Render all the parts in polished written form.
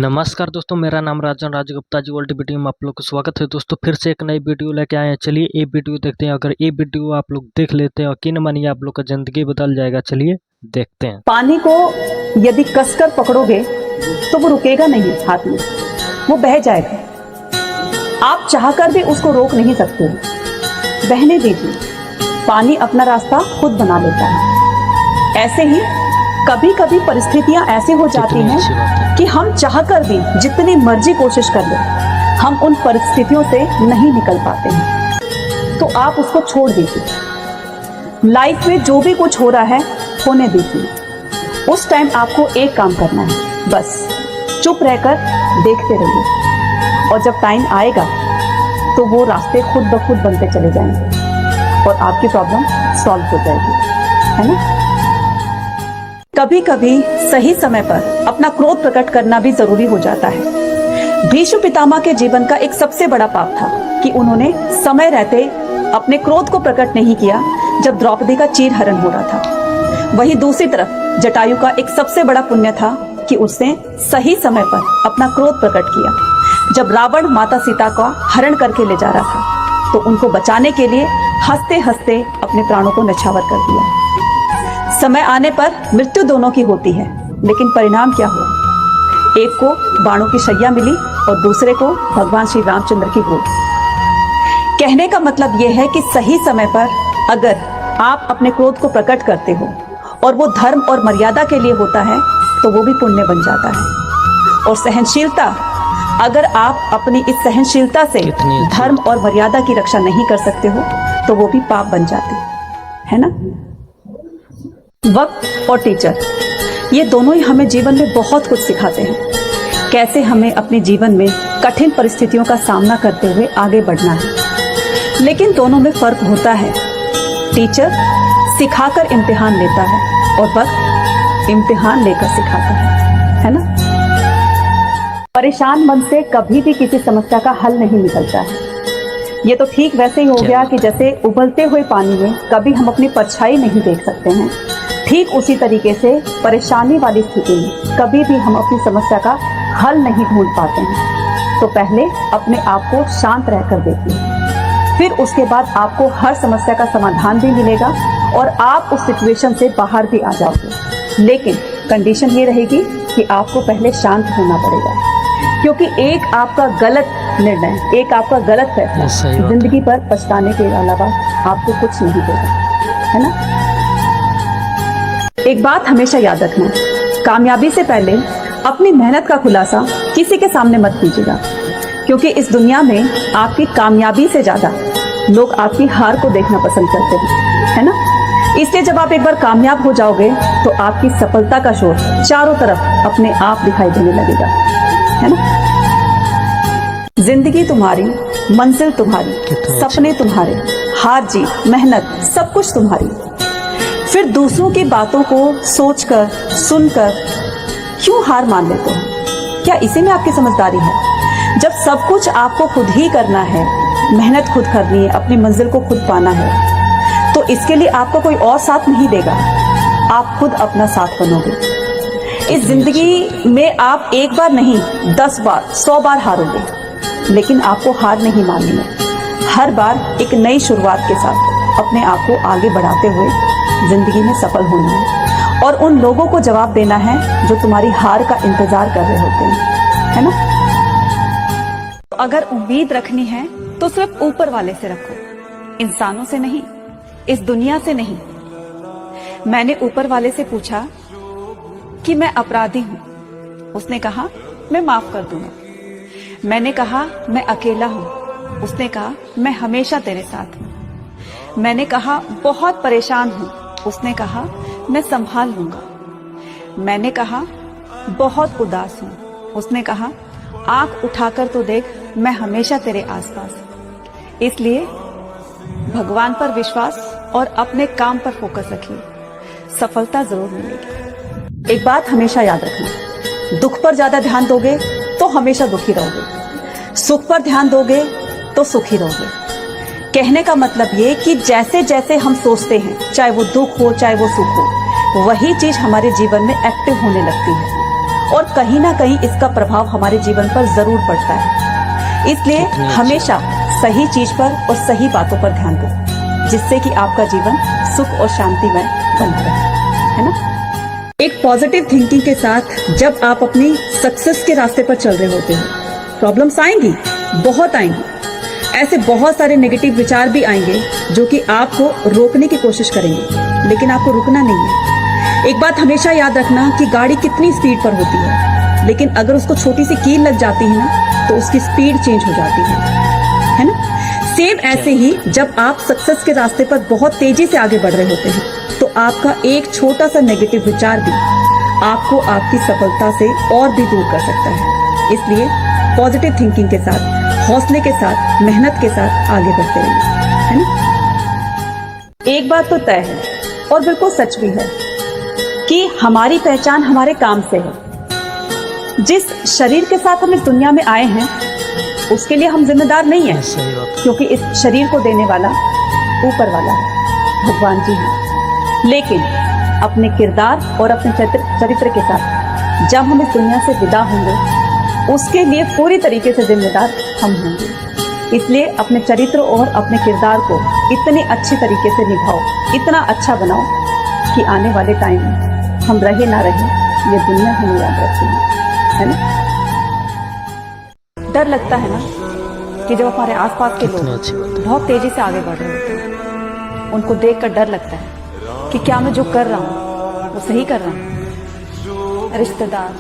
नमस्कार दोस्तों, मेरा नाम राजन राजगुप्ता जी वर्ल्ड वीडियो में आप लोग को स्वागत है। दोस्तों फिर से एक नई वीडियो लेके आए हैं। चलिए ये वीडियो देखते हैं। अगर ये वीडियो आप लोग देख लेते हैं यकीन मानिए आप लोग का जिंदगी बदल जाएगा। चलिए देखते हैं। पानी को यदि कसकर पकड़ोगे तो वो रुकेगा नहीं हाथ में, वो बह जाएगा। आप चाहकर भी उसको रोक नहीं सकते, बहने दीजिए। पानी अपना रास्ता खुद बना लेता है। ऐसे ही कभी कभी परिस्थितियां ऐसी हो जाती हैं कि हम चाहकर भी जितनी मर्जी कोशिश कर ले, हम उन परिस्थितियों से नहीं निकल पाते हैं। तो आप उसको छोड़ दीजिए। लाइफ में जो भी कुछ हो रहा है होने दीजिए। उस टाइम आपको एक काम करना है, बस चुप रहकर देखते रहिए। और जब टाइम आएगा तो वो रास्ते खुद ब खुद बनते चले जाएंगे और आपकी प्रॉब्लम सॉल्व हो जाएगी, है ना। कभी कभी सही समय पर अपना क्रोध प्रकट करना भी जरूरी हो जाता है। भीष्म पितामह के जीवन का एक सबसे बड़ा पाप था कि उन्होंने समय रहते अपने क्रोध को प्रकट नहीं किया जब द्रौपदी का चीरहरण हो रहा था। वहीं दूसरी तरफ जटायु का एक सबसे बड़ा पुण्य था कि उसने सही समय पर अपना क्रोध प्रकट किया जब रावण माता सीता का हरण करके ले जा रहा था, तो उनको बचाने के लिए हंसते हंसते अपने प्राणों को न्यौछावर कर दिया। समय आने पर मृत्यु दोनों की होती है, लेकिन परिणाम क्या हुआ? एक को बाणों की शैया मिली और दूसरे को भगवान श्री रामचंद्र की गोद। कहने का मतलब यह है कि सही समय पर अगर आप अपने क्रोध को प्रकट करते हो और वो धर्म और मर्यादा के लिए होता है तो वो भी पुण्य बन जाता है। और सहनशीलता, अगर आप अपनी इस सहनशीलता से धर्म और मर्यादा की रक्षा नहीं कर सकते हो तो वो भी पाप बन जाती है ना। वक्त और टीचर, ये दोनों ही हमें जीवन में बहुत कुछ सिखाते हैं। कैसे हमें अपने जीवन में कठिन परिस्थितियों का सामना करते हुए आगे बढ़ना है। लेकिन दोनों में फर्क होता है। टीचर सिखाकर इम्तिहान लेता है और वक्त इम्तिहान लेकर सिखाता है ना। परेशान मन से कभी भी किसी समस्या का हल नहीं निकलता है। ये तो ठीक वैसे ही हो गया कि जैसे उबलते हुए पानी में कभी हम अपनी परछाई नहीं देख सकते हैं, ठीक उसी तरीके से परेशानी वाली स्थिति में कभी भी हम अपनी समस्या का हल नहीं ढूंढ पाते हैं। तो पहले अपने आप को शांत रहकर देखिए, फिर उसके बाद आपको हर समस्या का समाधान भी मिलेगा और आप उस सिचुएशन से बाहर भी आ जाओगे। लेकिन कंडीशन ये रहेगी कि आपको पहले शांत होना पड़ेगा, क्योंकि एक आपका गलत निर्णय, एक आपका गलत फैसला जिंदगी पर पछताने के अलावा आपको कुछ नहीं देगा, है ना। एक बात हमेशा याद रखना, कामयाबी से पहले अपनी मेहनत का खुलासा किसी के सामने मत कीजिएगा, क्योंकि इस दुनिया में आपकी कामयाबी से ज्यादा लोग आपकी हार को देखना पसंद करते हैं, है ना। इसलिए जब आप एक बार कामयाब हो जाओगे तो आपकी सफलता का शोर चारों तरफ अपने आप दिखाई देने लगेगा, है ना। जिंदगी तुम्हारी, मंजिल तुम्हारी, सपने तुम्हारे, हार जीत, मेहनत सब कुछ तुम्हारी। फिर दूसरों की बातों को सोचकर सुनकर क्यों हार मान लेते हो? क्या इसी में आपकी समझदारी है? जब सब कुछ आपको खुद ही करना है, मेहनत खुद करनी है, अपनी मंजिल को खुद पाना है, तो इसके लिए आपका कोई और साथ नहीं देगा, आप खुद अपना साथ बनोगे। इस जिंदगी में आप एक बार नहीं 10 बार 100 बार हारोगे, लेकिन आपको हार नहीं माननी है। हर बार एक नई शुरुआत के साथ अपने आप को आगे बढ़ाते हुए जिंदगी में सफल होना है और उन लोगों को जवाब देना है जो तुम्हारी हार का इंतजार कर रहे होते हैं, है ना। अगर उम्मीद रखनी है तो सिर्फ ऊपर वाले से रखो, इंसानों से नहीं, इस दुनिया से नहीं। मैंने ऊपर वाले से पूछा कि मैं अपराधी हूं, उसने कहा मैं माफ कर दूंगा। मैंने कहा मैं अकेला हूं, उसने कहा मैं हमेशा तेरे साथ हूं। मैंने कहा बहुत परेशान हूं, उसने कहा मैं संभाल लूंगा। मैंने कहा बहुत उदास हूं, उसने कहा आंख उठाकर तो देख, मैं हमेशा तेरे आसपास। इसलिए भगवान पर विश्वास और अपने काम पर फोकस रखिए, सफलता जरूर मिलेगी। एक बात हमेशा याद रखना, दुख पर ज्यादा ध्यान दोगे तो हमेशा दुखी रहोगे, सुख पर ध्यान दोगे तो सुखी रहोगे। कहने का मतलब ये कि जैसे जैसे हम सोचते हैं, चाहे वो दुख हो चाहे वो सुख हो, वही चीज हमारे जीवन में एक्टिव होने लगती है और कहीं ना कहीं इसका प्रभाव हमारे जीवन पर जरूर पड़ता है। इसलिए हमेशा सही चीज पर और सही बातों पर ध्यान दें, जिससे कि आपका जीवन सुख और शांतिमय बना रहे, है ना। एक पॉजिटिव थिंकिंग के साथ जब आप अपनी सक्सेस के रास्ते पर चल रहे होते हैं, प्रॉब्लम्स आएंगी, बहुत आएंगी। ऐसे बहुत सारे नेगेटिव विचार भी आएंगे जो कि आपको रोकने की कोशिश करेंगे, लेकिन आपको रुकना नहीं है। एक बात हमेशा याद रखना कि गाड़ी कितनी स्पीड पर होती है, लेकिन अगर उसको छोटी सी कील लग जाती है ना, तो उसकी स्पीड चेंज हो जाती है ना। सेम ऐसे ही जब आप सक्सेस के रास्ते पर बहुत तेजी से आगे बढ़ रहे होते हैं, तो आपका एक छोटा सा नेगेटिव विचार भी आपको आपकी सफलता से और भी दूर कर सकता है। इसलिए पॉजिटिव थिंकिंग के साथ, हौसले के साथ, मेहनत के साथ आगे बढ़ते रहिए, है ना। एक बात तो तय है और बिल्कुल सच भी है कि हमारी पहचान हमारे काम से है। जिस शरीर के साथ हम इस दुनिया में आए हैं, उसके लिए हम जिम्मेदार नहीं है, क्योंकि इस शरीर को देने वाला ऊपर वाला है, भगवान जी हैं। लेकिन अपने किरदार और अपने चरित्र के साथ जब हम इस दुनिया से विदा होंगे, उसके लिए पूरी तरीके से जिम्मेदार हम होंगे। इसलिए अपने चरित्र और अपने किरदार को इतने अच्छे तरीके से निभाओ, इतना अच्छा बनाओ कि आने वाले टाइम में हम रहे ना रहे, ये दुनिया हमें याद रखेगी, है ना। डर लगता है ना कि जब हमारे आसपास के लोग बहुत तेजी से आगे बढ़ रहे होते हैं, उनको देखकर डर लगता है कि क्या मैं जो कर रहा हूँ वो सही कर रहा हूँ। रिश्तेदार,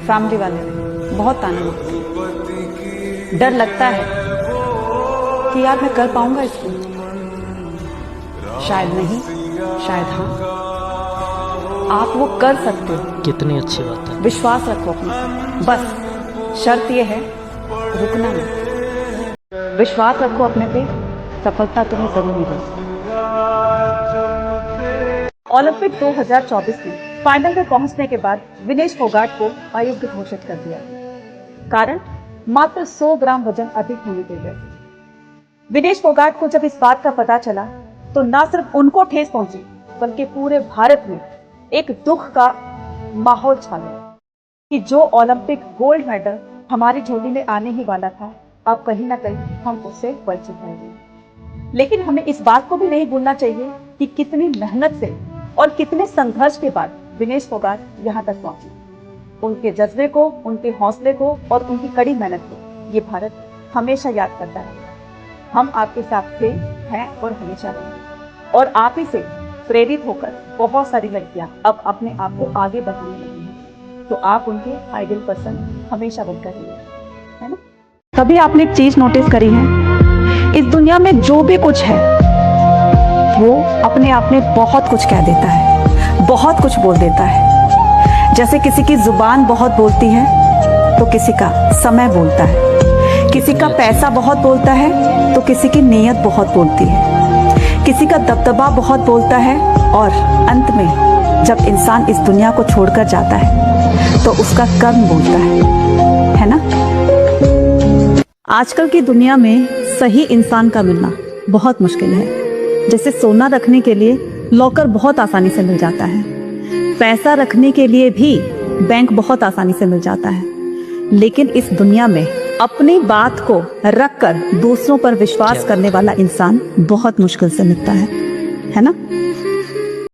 फैमिली वाले बहुत ताने मारते हैं। डर लगता है कि यार मैं कर पाऊंगा इसको, शायद नहीं, शायद हाँ। आप वो कर सकते हो। कितनी अच्छी बात है। विश्वास रखो अपने पर, बस शर्त ये है रुकना नहीं। विश्वास रखो अपने पे, सफलता तुम्हें जरूर मिलेगी। ओलंपिक 2024 में फाइनल में पहुंचने के बाद विनेश फोगाट को अयोग्य घोषित कर दिया, कारण मात्र 100 ग्राम वजन अधिक होने की वजह से। विनेश फोगाट को जब इस बात का पता चला तो न सिर्फ उनको ठेस पहुंची, बल्कि पूरे भारत में एक दुख का माहौल छा गया कि जो ओलंपिक गोल्ड मेडल हमारी झोली में आने ही वाला था, अब कहीं ना कहीं हम उससे वंचित रह गए। लेकिन हमें इस बात को भी नहीं भूलना चाहिए कि कितनी मेहनत से और कितने संघर्ष के बाद विनेश फोगाट यहाँ तक पहुंचे। उनके जज्बे को, उनके हौसले को और उनकी कड़ी मेहनत को ये भारत हमेशा याद करता है। हम आपके साथ थे, हैं और हमेशा रहेंगे। और आप ही से प्रेरित होकर बहुत सारी लड़कियां अब अपने आप को आगे बढ़ाने लगी हैं, तो आप उनके आइडियल पर्सन हमेशा बनकर रहिए, है ना। कभी आपने एक चीज नोटिस करी है, इस दुनिया में जो भी कुछ है वो अपने आप में बहुत कुछ कह देता है, बहुत कुछ बोल देता है। जैसे किसी की जुबान बहुत बोलती है तो किसी का समय बोलता है, किसी का पैसा बहुत बोलता है तो किसी की नीयत बहुत बोलती है, किसी का दबदबा बहुत बोलता है, और अंत में जब इंसान इस दुनिया को छोड़कर जाता है तो उसका कर्म बोलता है ना। आजकल की दुनिया में सही इंसान का मिलना बहुत मुश्किल है। जैसे सोना रखने के लिए लॉकर बहुत आसानी से मिल जाता है, पैसा रखने के लिए भी बैंक बहुत आसानी से मिल जाता है, लेकिन इस दुनिया में अपनी बात को रखकर दूसरों पर विश्वास करने वाला इंसान बहुत मुश्किल से मिलता है ना।